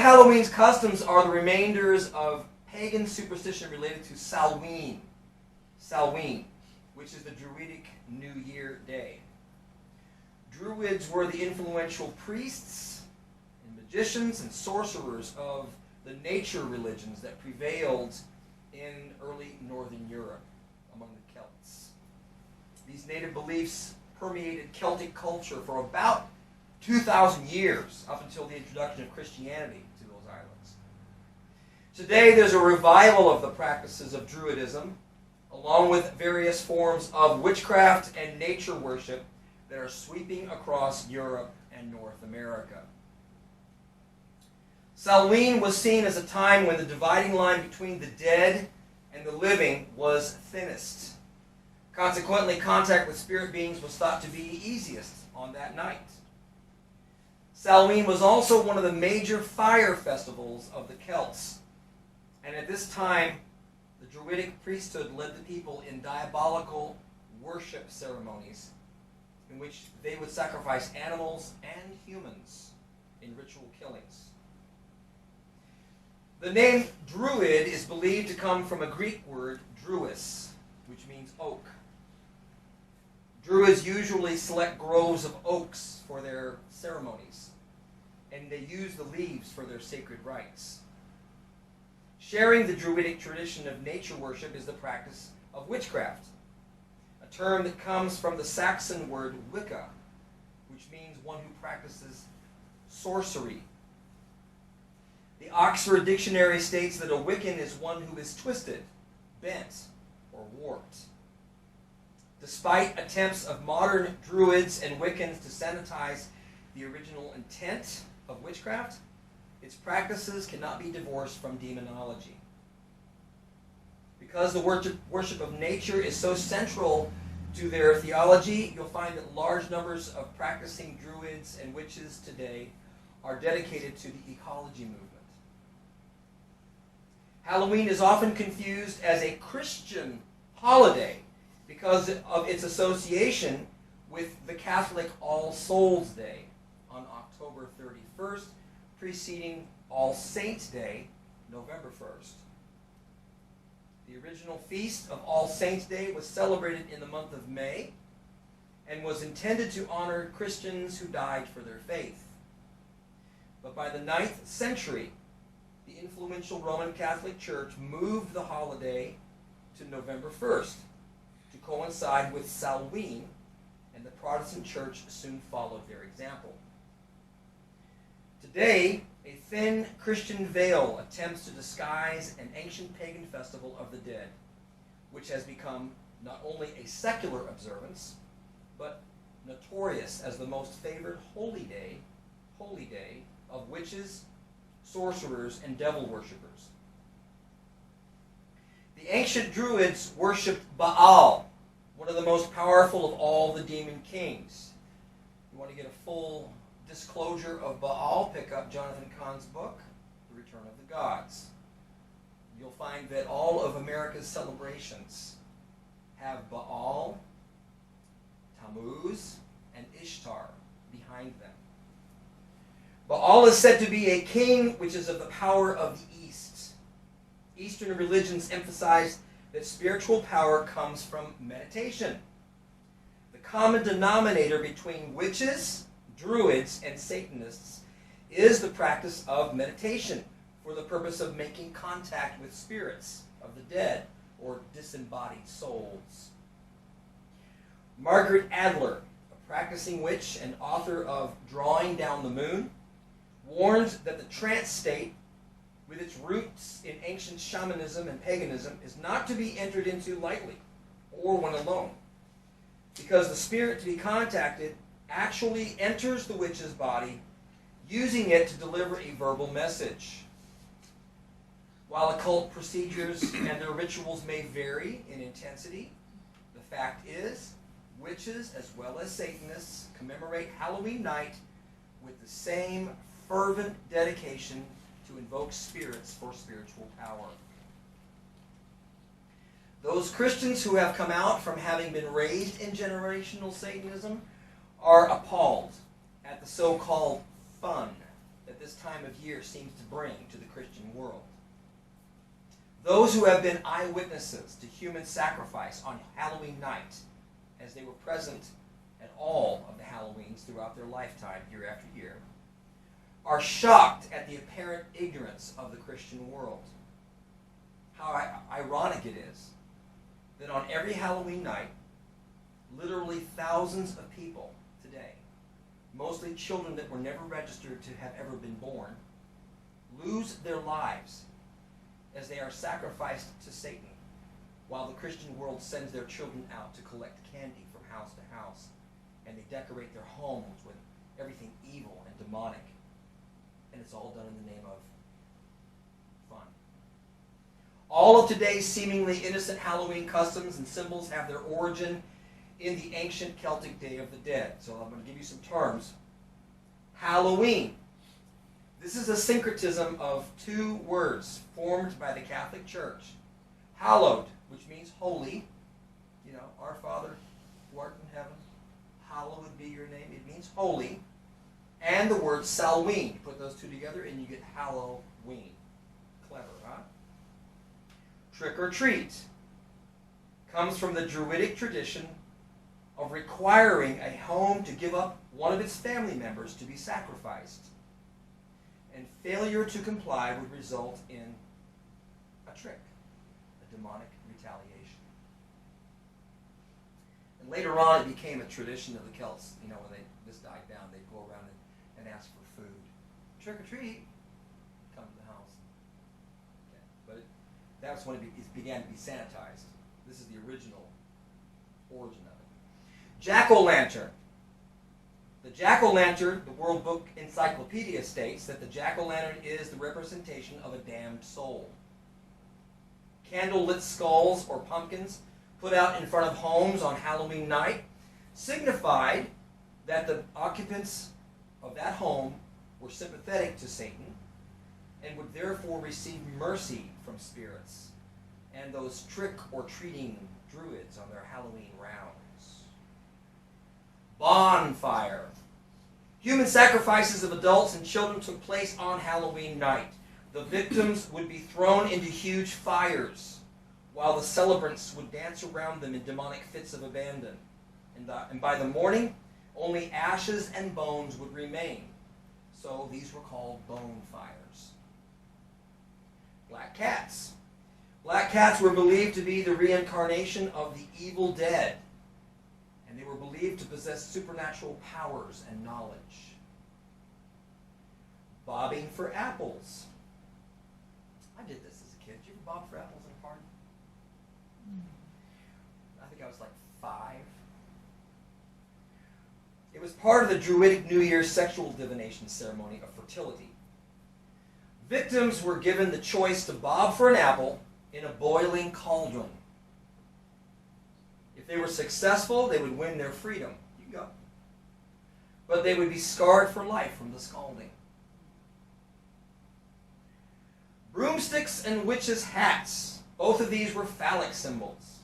Halloween's customs are the remainders of pagan superstition related to Samhain, which is the Druidic New Year day. Druids were the influential priests and magicians and sorcerers of the nature religions that prevailed in early northern Europe among the Celts. These native beliefs permeated Celtic culture for about 2,000 years, up until the introduction of Christianity to those islands. Today, there's a revival of the practices of Druidism, along with various forms of witchcraft and nature worship that are sweeping across Europe and North America. Samhain was seen as a time when the dividing line between the dead and the living was thinnest. Consequently, contact with spirit beings was thought to be easiest on that night. Samhain was also one of the major fire festivals of the Celts, and at this time, the Druidic priesthood led the people in diabolical worship ceremonies in which they would sacrifice animals and humans in ritual killings. The name Druid is believed to come from a Greek word, druis, which means oak. Druids usually select groves of oaks for their ceremonies, and they use the leaves for their sacred rites. Sharing the Druidic tradition of nature worship is the practice of witchcraft, a term that comes from the Saxon word Wicca, which means one who practices sorcery. The Oxford Dictionary states that a Wiccan is one who is twisted, bent, or warped. Despite attempts of modern Druids and Wiccans to sanitize the original intent of witchcraft, its practices cannot be divorced from demonology. Because the worship of nature is so central to their theology, you'll find that large numbers of practicing Druids and witches today are dedicated to the ecology movement. Halloween is often confused as a Christian holiday because of its association with the Catholic All Souls Day on October 31st, preceding All Saints' Day, November 1st. The original feast of All Saints' Day was celebrated in the month of May and was intended to honor Christians who died for their faith. But by the 9th century, the influential Roman Catholic Church moved the holiday to November 1st to coincide with Samhain, and the Protestant Church soon followed their example. Today, a thin Christian veil attempts to disguise an ancient pagan festival of the dead, which has become not only a secular observance, but notorious as the most favored holy day of witches, sorcerers, and devil worshippers. The ancient Druids worshipped Baal, one of the most powerful of all the demon kings. You want to get a full disclosure of Baal, pick up Jonathan Cahn's book, The Return of the Gods. You'll find that all of America's celebrations have Baal, Tammuz, and Ishtar behind them. Baal is said to be a king which is of the power of the East. Eastern religions emphasize that spiritual power comes from meditation. The common denominator between witches, Druids, and Satanists is the practice of meditation for the purpose of making contact with spirits of the dead or disembodied souls. Margaret Adler, a practicing witch and author of Drawing Down the Moon, warns that the trance state, with its roots in ancient shamanism and paganism, is not to be entered into lightly or when alone, because the spirit to be contacted actually enters the witch's body, using it to deliver a verbal message. While occult procedures and their rituals may vary in intensity, the fact is, witches as well as Satanists commemorate Halloween night with the same fervent dedication to invoke spirits for spiritual power. Those Christians who have come out from having been raised in generational Satanism are appalled at the so-called fun that this time of year seems to bring to the Christian world. Those who have been eyewitnesses to human sacrifice on Halloween night, as they were present at all of the Halloweens throughout their lifetime, year after year, are shocked at the apparent ignorance of the Christian world. How ironic it is that on every Halloween night, literally thousands of people today, mostly children that were never registered to have ever been born, lose their lives as they are sacrificed to Satan, while the Christian world sends their children out to collect candy from house to house, and they decorate their homes with everything evil and demonic, and it's all done in the name of fun. All of today's seemingly innocent Halloween customs and symbols have their origin in the ancient Celtic Day of the Dead. So I'm going to give you some terms. Halloween. This is a syncretism of two words formed by the Catholic Church. Hallowed, which means holy. You know, our Father who art in heaven, hallowed be your name. It means holy. And the word Samhain. You put those two together and you get Halloween. Clever, huh? Trick or treat comes from the Druidic tradition of requiring a home to give up one of its family members to be sacrificed. And failure to comply would result in a trick, a demonic retaliation. And later on, it became a tradition of the Celts. You know, when this died down, they'd go around and ask for food. Trick or treat, come to the house. Okay. But that's when it began to be sanitized. This is the original origin of it. Jack-o'-lantern. The jack-o'-lantern, the World Book Encyclopedia states that the jack-o'-lantern is the representation of a damned soul. Candle-lit skulls or pumpkins put out in front of homes on Halloween night signified that the occupants of that home were sympathetic to Satan and would therefore receive mercy from spirits and those trick-or-treating druids on their Halloween rounds. Bonfire. Human sacrifices of adults and children took place on Halloween night. The victims would be thrown into huge fires, while the celebrants would dance around them in demonic fits of abandon. And by the morning, only ashes and bones would remain. So these were called bonfires. Black cats. Black cats were believed to be the reincarnation of the evil dead, and they were believed to possess supernatural powers and knowledge. Bobbing for apples. I did this as a kid. Did you ever bob for apples at a party? I think I was like 5. It was part of the Druidic New Year's sexual divination ceremony of fertility. Victims were given the choice to bob for an apple in a boiling cauldron. If they were successful, they would win their freedom. You go. But they would be scarred for life from the scalding. Broomsticks and witches' hats. Both of these were phallic symbols.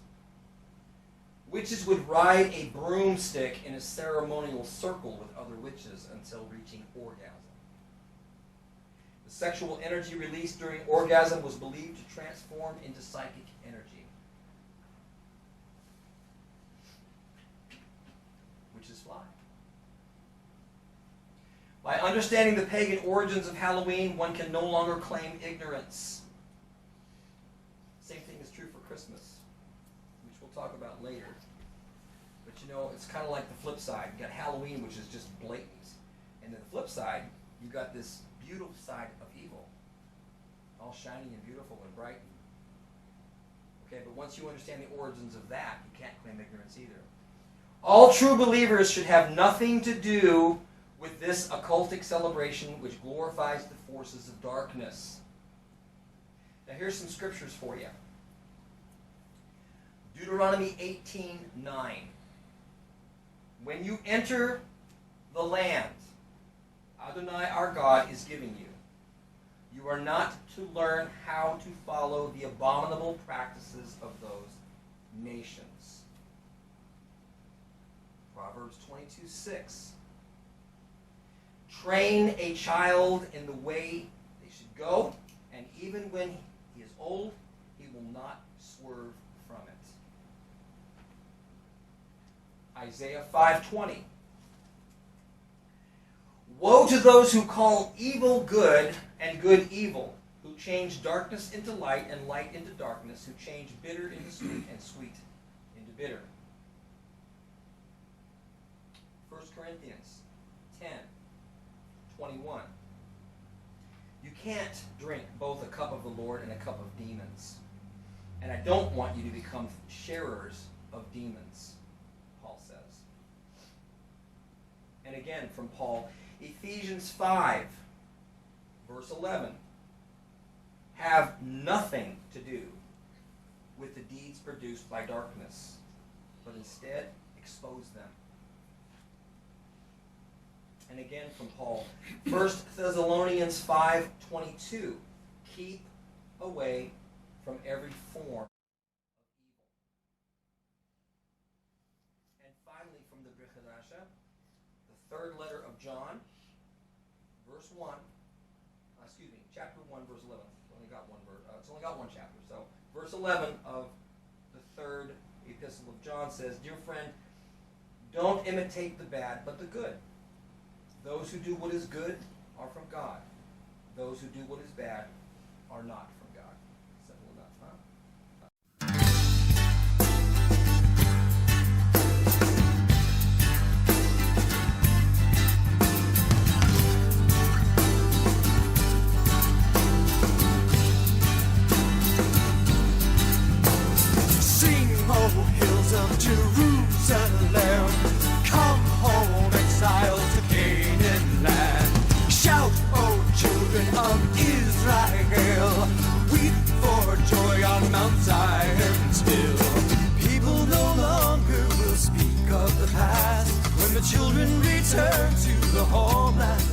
Witches would ride a broomstick in a ceremonial circle with other witches until reaching orgasm. The sexual energy released during orgasm was believed to transform into psychic energy. Witches fly. By understanding the pagan origins of Halloween, one can no longer claim ignorance. Same thing is true for Christmas, which we'll talk about later. But you know, it's kind of like the flip side. You've got Halloween, which is just blatant. And then the flip side, you've got this beautiful side of evil. All shiny and beautiful and bright. Okay, but once you understand the origins of that, you can't claim ignorance either. All true believers should have nothing to do with this occultic celebration which glorifies the forces of darkness. Now here's some scriptures for you. Deuteronomy 18:9. When you enter the land Adonai our God is giving you, you are not to learn how to follow the abominable practices of those nations. Proverbs 22:6. Train a child in the way they should go, and even when he is old, he will not swerve from it. Isaiah 5:20. Woe to those who call evil good and good evil, who change darkness into light and light into darkness, who change bitter into sweet and sweet into bitter. 1 Corinthians 10:21. You can't drink both a cup of the Lord and a cup of demons. And I don't want you to become sharers of demons, Paul says. And again from Paul, Ephesians 5, verse 11. Have nothing to do with the deeds produced by darkness, but instead expose them. And again from Paul, 1 Thessalonians 5:22. Keep away from every form of evil. And finally from the Brichadasha, the third letter of John, chapter 1, verse 11. It's only got one verse. It's only got one chapter. So, verse 11 of the third epistle of John says, "Dear friend, don't imitate the bad, but the good. Those who do what is good are from God. Those who do what is bad are not from God." Simple enough, huh? Jerusalem, come home, exiles to Canaan land. Shout, O children of Israel, weep for joy on Mount Zion's hill. People no longer will speak of the past when the children return to the homeland.